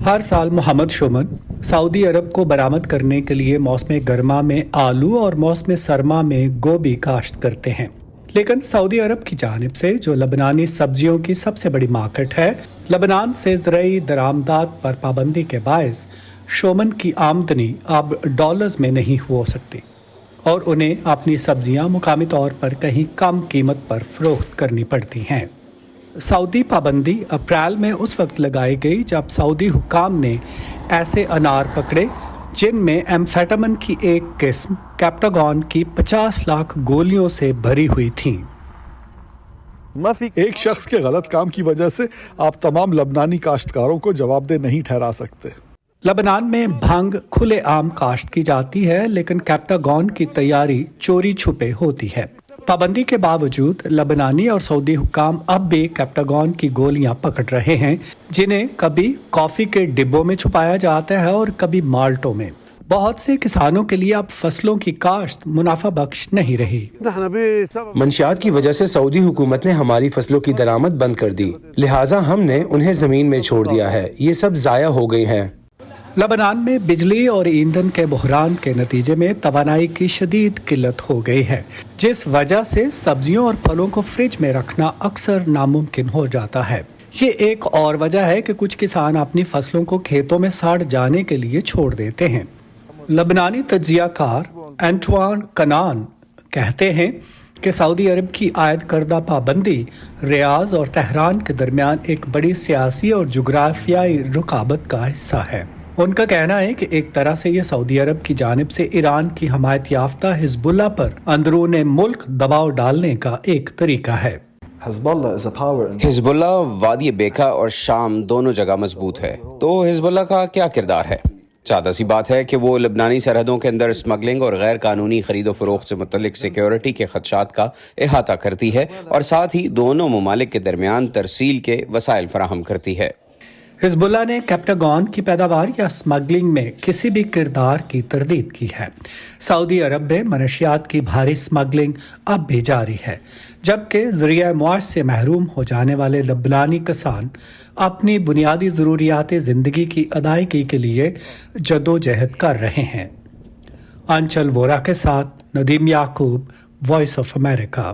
ہر سال محمد شومن سعودی عرب کو برآمد کرنے کے لیے موسم گرما میں آلو اور موسم سرما میں گوبھی کاشت کرتے ہیں، لیکن سعودی عرب کی جانب سے جو لبنانی سبزیوں کی سب سے بڑی مارکیٹ ہے، لبنان سے زرعی درآمدات پر پابندی کے باعث شومن کی آمدنی اب ڈالرز میں نہیں ہو سکتی اور انہیں اپنی سبزیاں مقامی طور پر کہیں کم قیمت پر فروخت کرنی پڑتی ہیں۔ سعودی پابندی اپریل میں اس وقت لگائی گئی جب سعودی حکام نے ایسے انار پکڑے جن میں ایمفیٹامن کی ایک قسم کیپٹاگون کی 50 لاکھ گولیوں سے بھری ہوئی تھیں۔ ایک شخص کے غلط کام کی وجہ سے آپ تمام لبنانی کاشتکاروں کو جواب دہ نہیں ٹھہرا سکتے۔ لبنان میں بھنگ کھلے عام کاشت کی جاتی ہے، لیکن کیپٹاگون کی تیاری چوری چھپے ہوتی ہے۔ پابندی کے باوجود لبنانی اور سعودی حکام اب بھی کیپٹاگون کی گولیاں پکڑ رہے ہیں، جنہیں کبھی کافی کے ڈبوں میں چھپایا جاتا ہے اور کبھی مالٹوں میں۔ بہت سے کسانوں کے لیے اب فصلوں کی کاشت منافع بخش نہیں رہی۔ منشیات کی وجہ سے سعودی حکومت نے ہماری فصلوں کی درآمد بند کر دی، لہٰذا ہم نے انہیں زمین میں چھوڑ دیا ہے، یہ سب ضائع ہو گئی ہیں۔ لبنان میں بجلی اور ایندھن کے بحران کے نتیجے میں توانائی کی شدید قلت ہو گئی ہے، جس وجہ سے سبزیوں اور پھلوں کو فریج میں رکھنا اکثر ناممکن ہو جاتا ہے۔ یہ ایک اور وجہ ہے کہ کچھ کسان اپنی فصلوں کو کھیتوں میں سڑ جانے کے لیے چھوڑ دیتے ہیں۔ لبنانی تجزیہ کار انٹوان کنان کہتے ہیں کہ سعودی عرب کی عائد کردہ پابندی ریاض اور تہران کے درمیان ایک بڑی سیاسی اور جغرافیائی رکاوٹ کا حصہ ہے۔ ان کا کہنا ہے کہ ایک طرح سے یہ سعودی عرب کی جانب سے ایران کی حمایت یافتہ حزب اللہ پر اندرون ملک دباؤ ڈالنے کا ایک طریقہ ہے۔ حزب اللہ وادی بیکا اور شام دونوں جگہ مضبوط ہے، تو حزب اللہ کا کیا کردار ہے؟ سادہ سی بات ہے کہ وہ لبنانی سرحدوں کے اندر اسمگلنگ اور غیر قانونی خرید و فروخت سے متعلق سیکیورٹی کے خدشات کا احاطہ کرتی ہے اور ساتھ ہی دونوں ممالک کے درمیان ترسیل کے وسائل فراہم کرتی ہے۔ حزب اللہ نے کیپٹاگون کی پیداوار یا اسمگلنگ میں کسی بھی کردار کی تردید کی ہے۔ سعودی عرب میں منشیات کی بھاری اسمگلنگ اب بھی جاری ہے، جبکہ ذریعہ معاش سے محروم ہو جانے والے لبنانی کسان اپنی بنیادی ضروریات زندگی کی ادائیگی کے لیے جدوجہد کر رہے ہیں۔ انچل وورا کے ساتھ ندیم یعقوب، وائس آف امریکہ۔